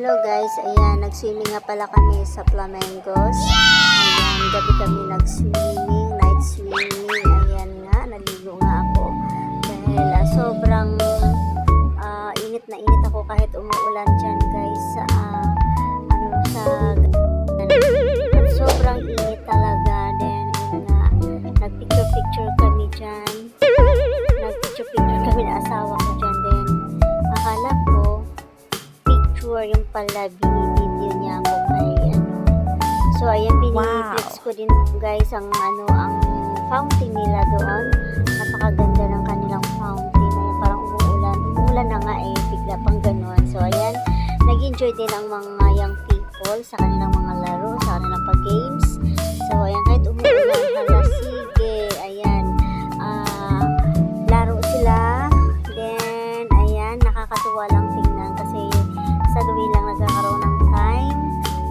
Hello guys, ayan, nag-swimming nga pala kami sa Flamengos. Ayan, gabi kami nag-swimming, night swimming. Ayan nga, naligo nga ako. Dahil sobrang init na init ako kahit umuulan dyan guys. At sobrang init talaga. Then, yun nga, nag-picture-picture kami dyan. Nag-picture-picture kami na asawa ko dyan. Then, akala ko, yung pala binibideo niya ako kay so ayan, biniflex ko din guys ang ang fountain nila doon. Napakaganda ng kanilang fountain. Ayan, parang umuulan na nga bigla pang gano'n. So ayan, nag-enjoy din ang mga young people sa kanilang mga laro, sa kanilang pag-games. So ayan, kahit umuulan, hala sige, ayan, laro sila. Then ayan, nakakatuwa lang tingnan kasi sa gabi lang nagkakaroon ng time.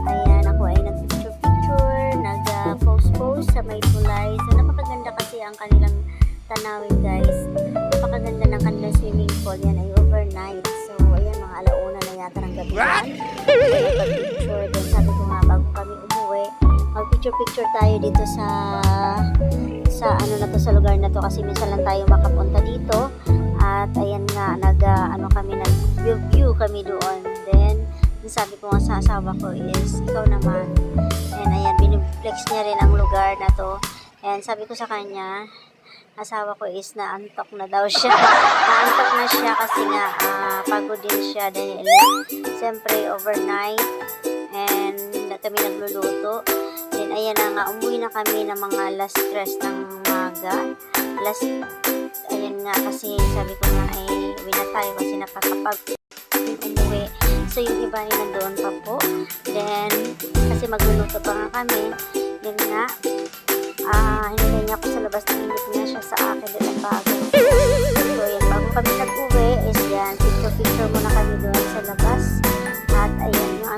Ayan, ako ay nag-picture-picture, nag-post-post sa may tulay. So, napakaganda kasi ang kanilang tanawin guys. Napakaganda ng kanilang swimming pool. Yan ay overnight. So, ayan, mga alauna na yata ng gabi yan. Nag-picture. Then, sabi ko nga, bago kami umuwi, mag-picture-picture tayo dito sa sa lugar na to kasi minsan lang tayo makapunta dito. At ayan nga, kami nag-view kami doon. Then, sabi ko nga sa asawa ko is, ikaw naman. And ayan, biniflex niya rin ang lugar na to. And sabi ko sa kanya, asawa ko is naantok na daw siya. Naantok na siya kasi nga, pagod din siya. Dahil, siyempre, overnight. And, kami nagluluto. Then, ayan na nga, umuwi na kami ng mga last stress ng umaga. Ayan nga, kasi sabi ko nga uwi na tayo kasi nakakapag umuwi. So yung iba ay nandoon pa po. Then kasi magluluto pa nga kami. Yan nga, hinintay niya ako sa labas, nanginip niya siya sa akin din ang bago. So yan, bago kami nag-uwi is yan, picture muna kami doon sa labas. At ayan yung